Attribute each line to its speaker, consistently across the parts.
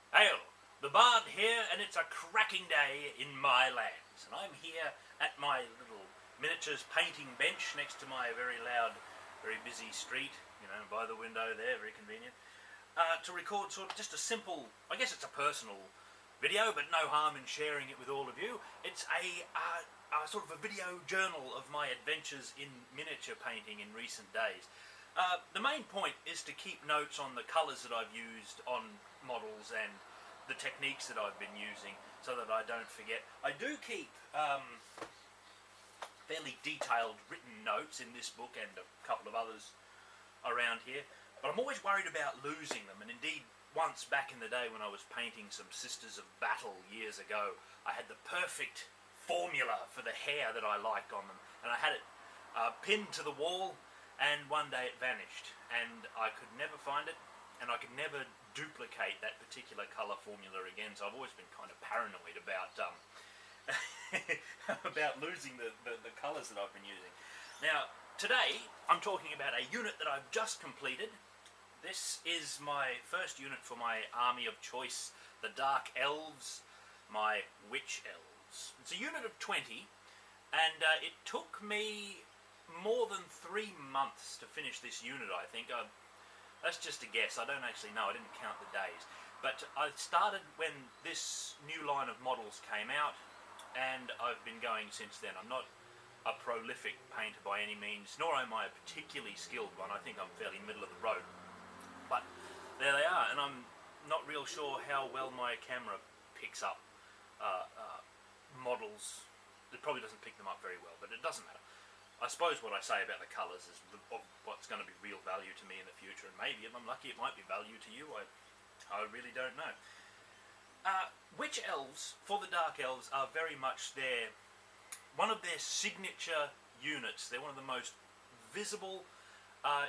Speaker 1: Hail, the Bard here, and it's a cracking day in my lands. And I'm here at my little miniatures painting bench next to my very loud, very busy street, you know, by the window there, very convenient, to record sort of just a simple, I guess it's a personal video, but no harm in sharing it with all of you. It's a sort of a video journal of my adventures in miniature painting in recent days. The main point is to keep notes on the colours that I've used on models and the techniques that I've been using so that I don't forget. I do keep fairly detailed written notes in this book and a couple of others around here, but I'm always worried about losing them. And indeed, once back in the day when I was painting some Sisters of Battle years ago, I had the perfect formula for the hair that I liked on them, and I had it pinned to the wall, and one day it vanished, and I could never find it, and I could never duplicate that particular colour formula again. So I've always been kind of paranoid about about losing the colours that I've been using. Now, today I'm talking about a unit that I've just completed. This is my first unit for my army of choice, the Dark Elves, my Witch Elves. It's a unit of 20, and it took me more than 3 months to finish this unit, I think. That's just a guess, I don't actually know, I didn't count the days. But I started when this new line of models came out, and I've been going since then. I'm not a prolific painter by any means, nor am I a particularly skilled one. I think I'm fairly middle of the road. But there they are, and I'm not real sure how well my camera picks up models. It probably doesn't pick them up very well, but it doesn't matter. I suppose what I say about the colours is of what's going to be real value to me in the future, and maybe if I'm lucky it might be value to you. I really don't know. Witch Elves, for the Dark Elves, are very much one of their signature units. They're one of the most visible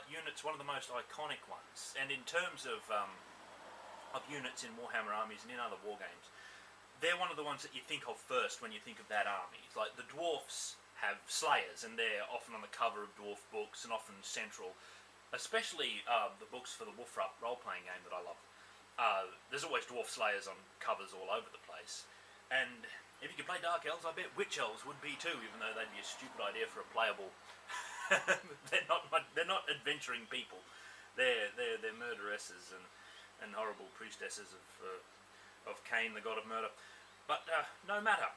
Speaker 1: units, one of the most iconic ones. And in terms of units in Warhammer armies and in other war games, they're one of the ones that you think of first when you think of that army. It's like the dwarfs have slayers, and they're often on the cover of dwarf books and often central, especially the books for the Wolfrup role-playing game that I love. There's always dwarf slayers on covers all over the place, and if you could play Dark Elves, I bet Witch Elves would be too, even though they'd be a stupid idea for a playable. They're not adventuring people. They're murderesses and horrible priestesses of Cain, the god of murder. But no matter.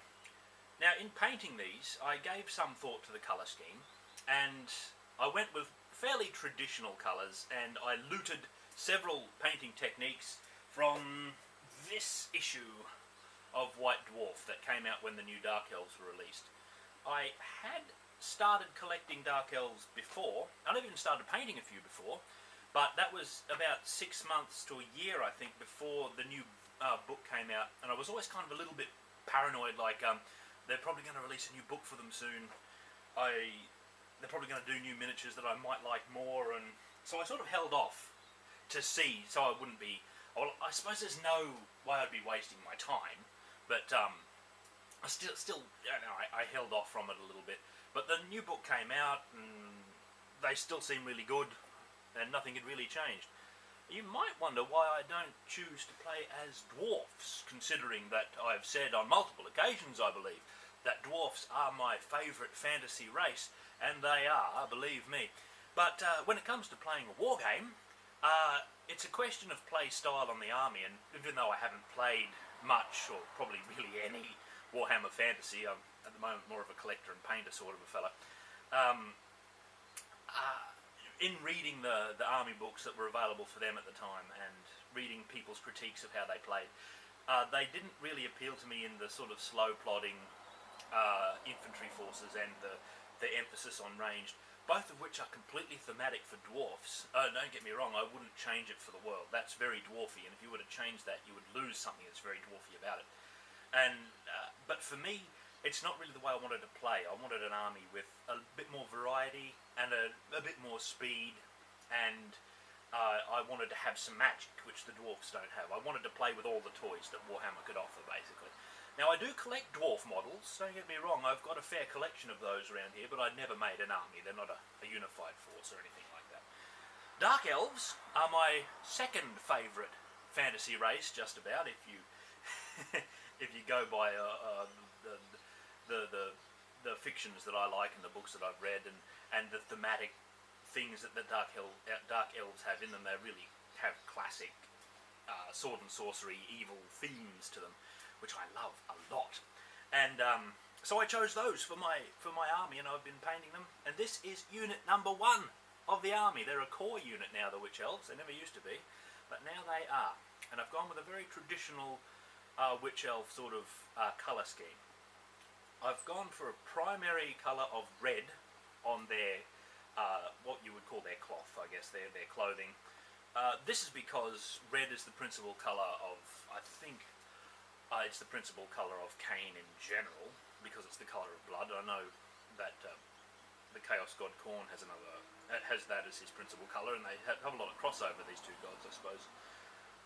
Speaker 1: Now, in painting these, I gave some thought to the colour scheme, and I went with fairly traditional colours, and I looted several painting techniques from this issue of White Dwarf that came out when the new Dark Elves were released. I had started collecting Dark Elves before. I'd even started painting a few before, but that was about 6 months to a year, I think, before the new book came out, and I was always kind of a little bit paranoid, like, they're probably going to release a new book for them soon. They're probably going to do new miniatures that I might like more, and so I sort of held off to see, so I wouldn't be. Well, I suppose there's no way I'd be wasting my time, but I still, you know, I held off from it a little bit. But the new book came out, and they still seem really good, and nothing had really changed. You might wonder why I don't choose to play as dwarfs, considering that I've said on multiple occasions, I believe, that dwarfs are my favourite fantasy race, and they are, believe me. But when it comes to playing a war game, it's a question of play style on the army, and even though I haven't played much, or probably really any, Warhammer Fantasy, I'm at the moment more of a collector and painter sort of a fella, in reading the army books that were available for them at the time, and reading people's critiques of how they played, they didn't really appeal to me in the sort of slow plodding infantry forces and the emphasis on ranged, both of which are completely thematic for dwarfs. Don't get me wrong, I wouldn't change it for the world. That's very dwarfy, and if you were to change that, you would lose something that's very dwarfy about it. And but for me, it's not really the way I wanted to play. I wanted an army with a bit more variety and a bit more speed, and I wanted to have some magic, which the dwarfs don't have. I wanted to play with all the toys that Warhammer could offer, basically. Now, I do collect dwarf models, don't get me wrong, I've got a fair collection of those around here, but I'd never made an army. They're not a unified force or anything like that. Dark Elves are my second favourite fantasy race, just about, if you if you go by the fictions that I like and the books that I've read, and the thematic things that the Dark Elves have in them. They really have classic sword and sorcery, evil themes to them, which I love a lot. And so I chose those for my army, and I've been painting them. And this is unit number 1 of the army. They're a core unit now, the Witch Elves. They never used to be, but now they are. And I've gone with a very traditional Witch Elf sort of colour scheme. I've gone for a primary colour of red on their what you would call their cloth, I guess, their clothing. This is because red is the principal colour of, I think, it's the principal colour of Cain in general, because it's the colour of blood. I know that the Chaos God Korne has that as his principal colour, and they have a lot of crossover, these two gods, I suppose.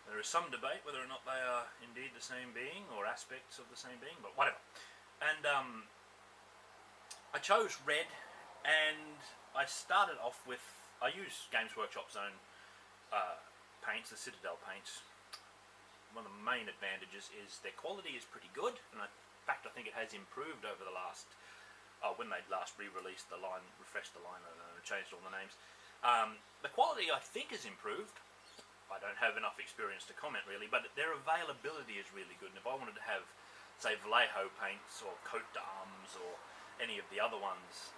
Speaker 1: There is some debate whether or not they are indeed the same being, or aspects of the same being, but whatever. And I chose red, and I started off with, I use Games Workshop's own paints, the Citadel paints. One of the main advantages is their quality is pretty good, and in fact I think it has improved over the last, when they last re-released the line, refreshed the line, and changed all the names. The quality I think has improved. I don't have enough experience to comment really, but their availability is really good, and if I wanted to have, say, Vallejo paints or coat d'arms or any of the other ones,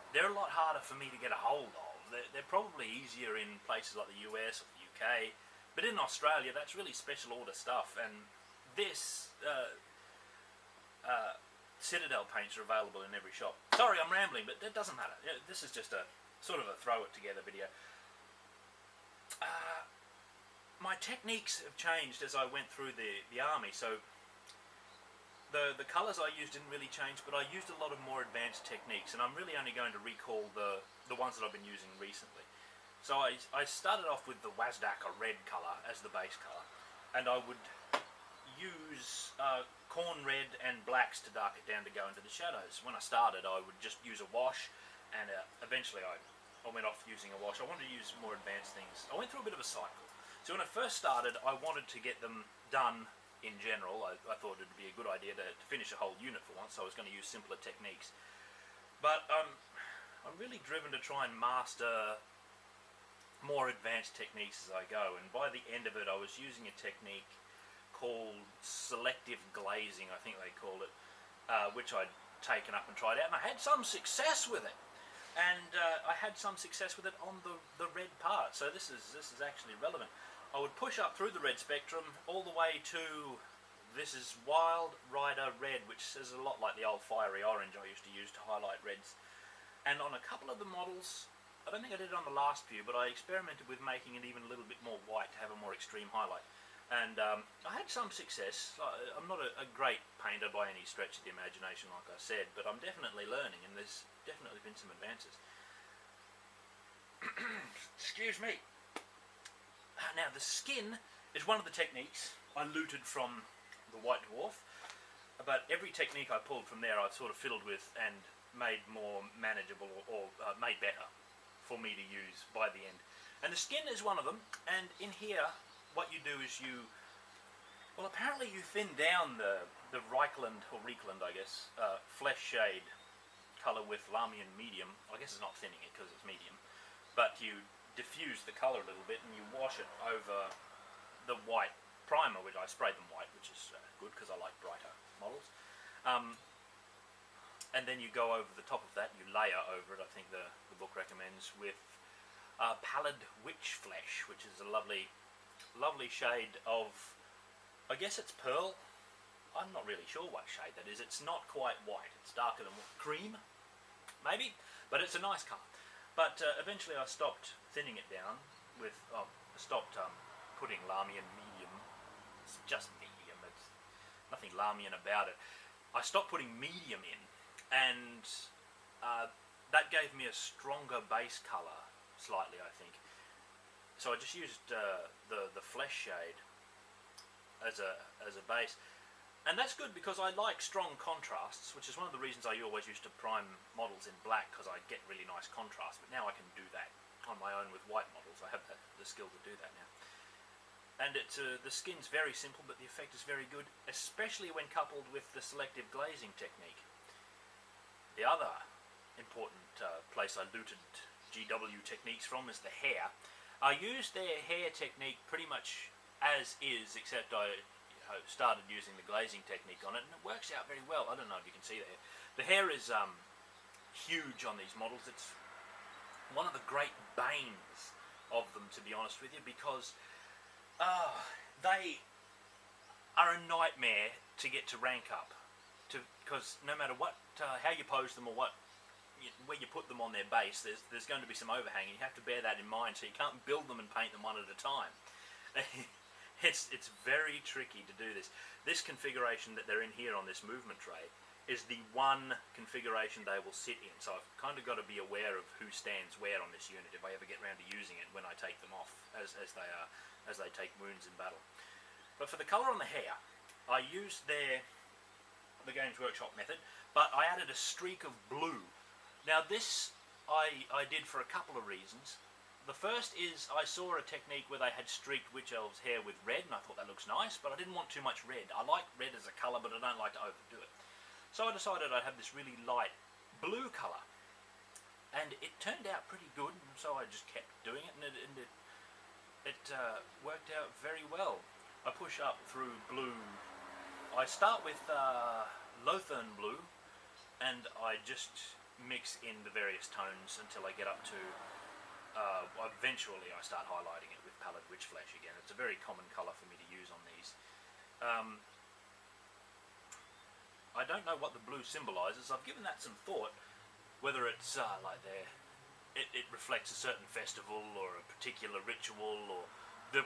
Speaker 1: they're a lot harder for me to get a hold of. They're probably easier in places like the US or the UK, but in Australia that's really special order stuff, and this Citadel paints are available in every shop. Sorry, I'm rambling, but that doesn't matter. This is just a sort of a throw it together video. My techniques have changed as I went through the army, so the colours I used didn't really change, but I used a lot of more advanced techniques, and I'm really only going to recall the ones that I've been using recently. So I started off with the Wazdakka Red colour as the base colour, and I would use corn red and blacks to dark it down to go into the shadows. When I started, I would just use a wash, and eventually I went off using a wash. I wanted to use more advanced things. I went through a bit of a cycle. So when I first started, I wanted to get them done in general. I thought it would be a good idea to finish a whole unit for once, so I was going to use simpler techniques. But I'm really driven to try and master more advanced techniques as I go, and by the end of it I was using a technique called Selective Glazing, I think they called it, which I'd taken up and tried out, and I had some success with it. And I had some success with it on the red part, so this is actually relevant. I would push up through the red spectrum all the way to, this is Wild Rider Red, which is a lot like the old fiery orange I used to use to highlight reds. And on a couple of the models, I don't think I did it on the last few, but I experimented with making it even a little bit more white to have a more extreme highlight. And I had some success. I'm not a great painter by any stretch of the imagination, like I said, but I'm definitely learning, and there's definitely been some advances. Excuse me. Now, the skin is one of the techniques I looted from the White Dwarf, but every technique I pulled from there I've sort of fiddled with and made more manageable or made better for me to use by the end. And the skin is one of them, and in here what you do is well, apparently you thin down the Reikland, I guess, Fleshshade colour with Lamian medium. I guess it's not thinning it because it's medium, but you diffuse the colour a little bit and you wash it over the white primer, which I sprayed them white, which is good because I like brighter models. And then you go over the top of that, you layer over it, I think the book recommends, with Pallid Wych Flesh, which is a lovely shade of, I guess it's pearl. I'm not really sure what shade that is. It's not quite white. It's darker than cream, maybe, but it's a nice colour. But eventually I stopped thinning it down with, stopped putting Lamian medium. It's just medium. It's nothing Lamian about it. I stopped putting medium in, and that gave me a stronger base colour, slightly, I think. So I just used the Fleshshade as a base, and that's good because I like strong contrasts, which is one of the reasons I always used to prime models in black, because I get really nice contrast. But now I can do that on my own with white models. I have the skill to do that now. and it's the skin's very simple, but the effect is very good, especially when coupled with the selective glazing technique. The other important place I looted GW techniques from is the hair. I used their hair technique pretty much as is, except I started using the glazing technique on it, and it works out very well. I don't know if you can see there. The hair is huge on these models. It's one of the great banes of them, to be honest with you, because they are a nightmare to get to rank up. Because no matter what, how you pose them or where you put them on their base, there's going to be some overhang, and you have to bear that in mind, so you can't build them and paint them one at a time. It's very tricky to do this. This configuration that they're in here on this movement tray is the one configuration they will sit in, so I've kind of got to be aware of who stands where on this unit if I ever get around to using it when I take them off as they take wounds in battle. But for the colour on the hair, I used the Games Workshop method, but I added a streak of blue. Now this I did for a couple of reasons. The first is I saw a technique where they had streaked Witch Elves' hair with red, and I thought that looks nice, but I didn't want too much red. I like red as a colour, but I don't like to overdo it. So I decided I'd have this really light blue colour, and it turned out pretty good, and so I just kept doing it, and it worked out very well. I push up through blue. I start with Lothern blue, and I just mix in the various tones until I get up to eventually I start highlighting it with Pallid Wych Flesh again. It's a very common colour for me to use on these. I don't know what the blue symbolises. I've given that some thought, whether it's like it reflects a certain festival or a particular ritual, or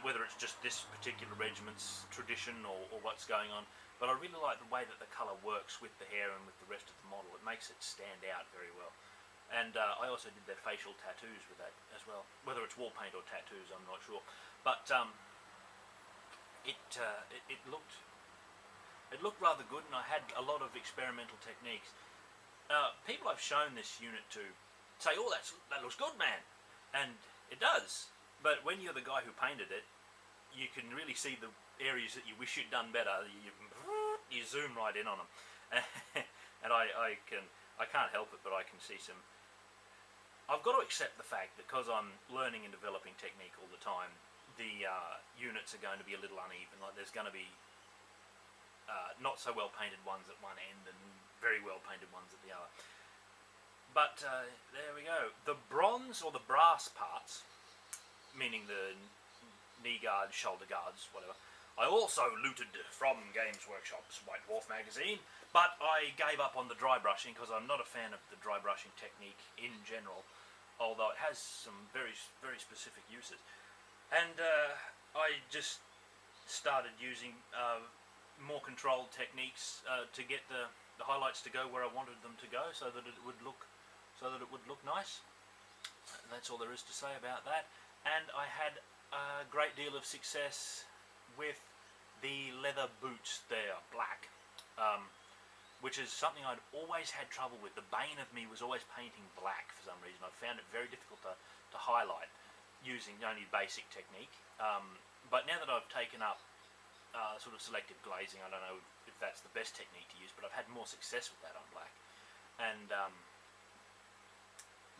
Speaker 1: whether it's just this particular regiment's tradition or what's going on. But I really like the way that the colour works with the hair and with the rest of the model. It makes it stand out very well. And I also did their facial tattoos with that as well. Whether it's wall paint or tattoos, I'm not sure. But it looked rather good, and I had a lot of experimental techniques. People I've shown this unit to say, "Oh, that looks good, man," and it does. But when you're the guy who painted it, you can really see the areas that you wish you'd done better. You zoom right in on them, and I can't help it, but I can see some. I've got to accept the fact that because I'm learning and developing technique all the time, the units are going to be a little uneven. Like there's going to be not so well painted ones at one end and very well painted ones at the other. But there we go. The bronze or the brass parts, meaning the knee guards, shoulder guards, whatever, I also looted from Games Workshop's White Dwarf magazine, but I gave up on the dry brushing because I'm not a fan of the dry brushing technique in general, although it has some very, very specific uses. And I just started using more controlled techniques to get the highlights to go where I wanted them to go, so that it would look nice. And that's all there is to say about that. And I had a great deal of success with the leather boots. They're black, which is something I'd always had trouble with. The bane of me was always painting black for some reason. I found it very difficult to highlight using only basic technique. But now that I've taken up sort of selective glazing, I don't know if that's the best technique to use, but I've had more success with that on black, and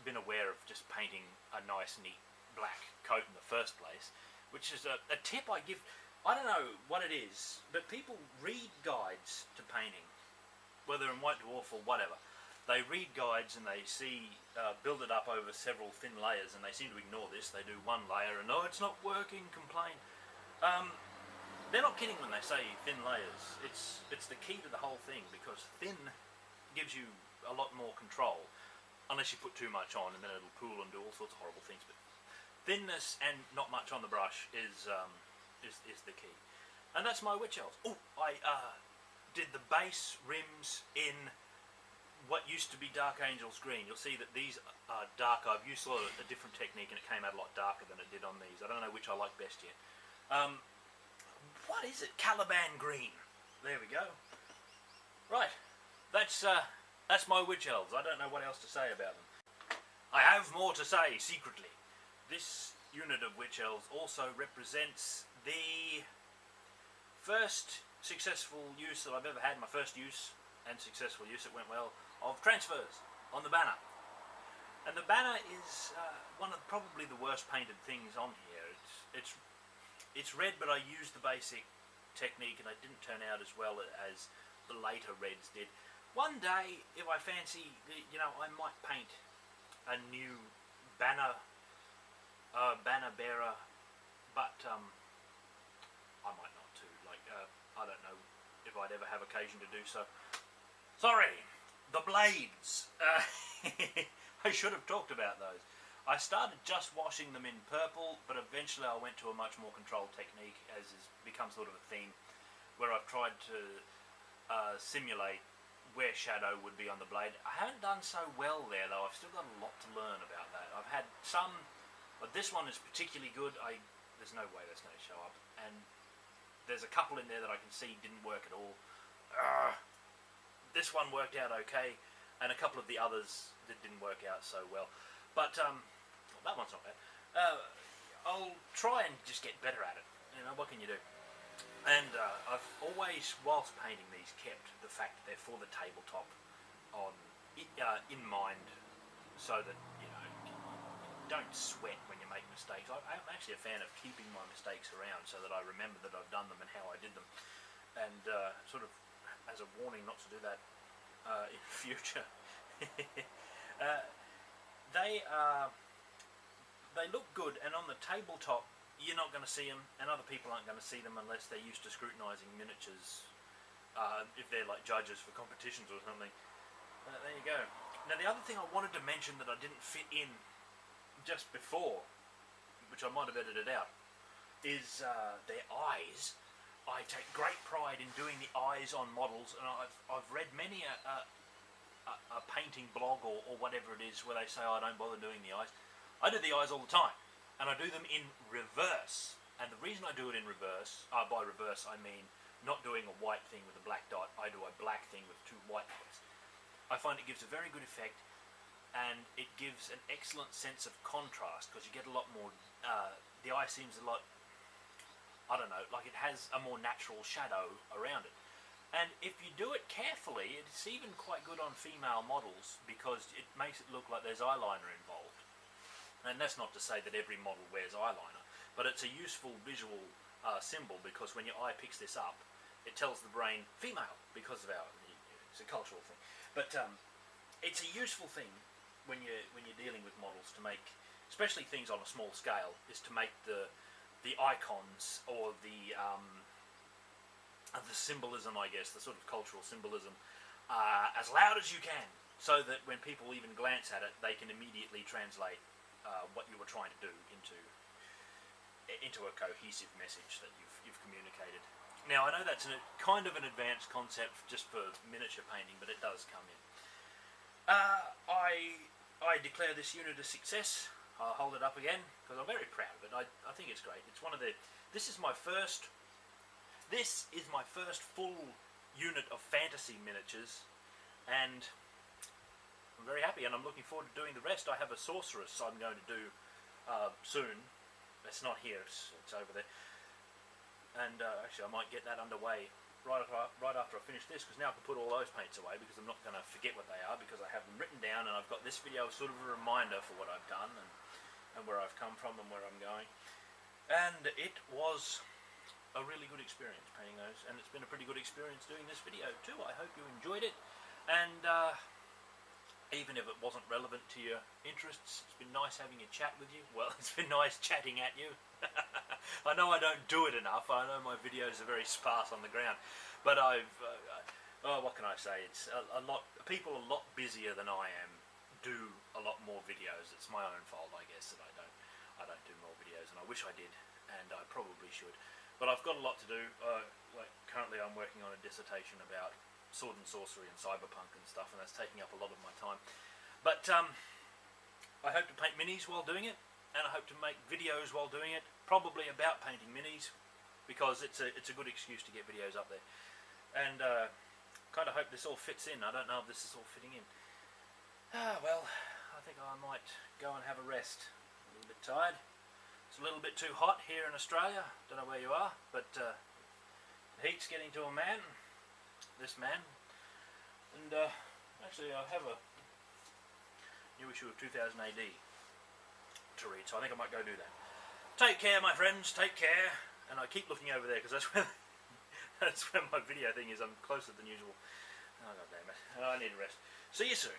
Speaker 1: been aware of just painting a nice neat black coat in the first place, which is a tip I give. I don't know what it is, but people read guides to painting, whether in White Dwarf or whatever. They read guides and they see build it up over several thin layers, and they seem to ignore this. They do one layer and, "Oh, it's not working," complain. They're not kidding when they say thin layers. It's the key to the whole thing, because thin gives you a lot more control, unless you put too much on, and then it'll pool and do all sorts of horrible things. But thinness and not much on the brush is the key. And that's my Witch Elves. Oh, I did the base rims in what used to be Dark Angel's green. You'll see that these are darker. I've used a different technique, and it came out a lot darker than it did on these. I don't know which I like best yet. What is it? Caliban green. There we go. Right, that's my Witch Elves. I don't know what else to say about them. I have more to say secretly. This unit of Witch Elves also represents The first successful use that I've ever had, my first use and successful use, it went well, of transfers on the banner. And the banner is one of probably the worst painted things on here. It's red, but I used the basic technique and it didn't turn out as well as the later reds did. One day, if I fancy, you know, I might paint a new banner bearer, but I might not too. Like, I don't know if I'd ever have occasion to do so. Sorry, the blades. I should have talked about those. I started just washing them in purple, but eventually I went to a much more controlled technique, as has become sort of a theme, where I've tried to simulate where shadow would be on the blade. I haven't done so well there, though. I've still got a lot to learn about that. I've had some, but this one is particularly good. There's no way that's going to show up. And there's a couple in there that I can see didn't work at all. This one worked out okay, and a couple of the others that didn't work out so well. But that one's not bad. I'll try and just get better at it. You know, what can you do? And I've always, whilst painting these, kept the fact that they're for the tabletop in mind, so that, you know, you don't sweat when you make mistakes. I'm actually a fan of keeping my mistakes around so that I remember that I've done them and how I did them, and sort of as a warning not to do that in future. They look good, and on the tabletop you're not going to see them, and other people aren't going to see them unless they're used to scrutinising miniatures, if they're like judges for competitions or something. There you go. Now the other thing I wanted to mention that I didn't fit in just before, which I might have edited out, is their eyes. I take great pride in doing the eyes on models, and I've read many a painting blog or whatever it is where they say, oh, I don't bother doing the eyes. I do the eyes all the time, and I do them in reverse. And the reason I do it in reverse, by reverse I mean not doing a white thing with a black dot, I do a black thing with two white dots. I find it gives a very good effect, and it gives an excellent sense of contrast, because you get a lot more, the eye seems a lot, I don't know, like it has a more natural shadow around it. And if you do it carefully, it's even quite good on female models, because it makes it look like there's eyeliner involved. And that's not to say that every model wears eyeliner, but it's a useful visual symbol, because when your eye picks this up, it tells the brain female, because of it's a cultural thing. But it's a useful thing when you're dealing with models to make, especially things on a small scale, is to make the icons or the symbolism, I guess, the sort of cultural symbolism, as loud as you can, so that when people even glance at it, they can immediately translate what you were trying to do into a cohesive message that you've communicated. Now, I know that's kind of an advanced concept just for miniature painting, but it does come in. I declare this unit a success. I'll hold it up again, because I'm very proud of it. I think it's great. It's one of the... This is my first full unit of fantasy miniatures, and I'm very happy, and I'm looking forward to doing the rest. I have a sorceress I'm going to do soon. It's not here, it's over there. And actually I might get that underway right after I finish this, because now I can put all those paints away, because I'm not going to forget what they are, because I have them written down, and I've got this video as sort of a reminder for what I've done and where I've come from and where I'm going. And it was a really good experience painting those, and it's been a pretty good experience doing this video too. I hope you enjoyed it, and even if it wasn't relevant to your interests, it's been nice having a chat with you. Well, it's been nice chatting at you. I know I don't do it enough. I know my videos are very sparse on the ground, but what can I say? It's people a lot busier than I am do a lot more videos. It's my own fault, I guess, that I don't do more videos, and I wish I did, and I probably should. But I've got a lot to do. Like currently, I'm working on a dissertation about sword and sorcery and cyberpunk and stuff, and that's taking up a lot of my time. But I hope to paint minis while doing it, and I hope to make videos while doing it, probably about painting minis, because it's a good excuse to get videos up there. And kind of hope this all fits in. I don't know if this is all fitting in. Well, I think I might go and have a rest. A little bit tired. It's a little bit too hot here in Australia. Don't know where you are, but the heat's getting to a man. This man. And actually I have a new issue of 2000 AD to read, so I think I might go do that. Take care, my friends, take care. And I keep looking over there because that's where that's where my video thing is. I'm closer than usual. Oh, god damn it. Oh, I need a rest. See you soon.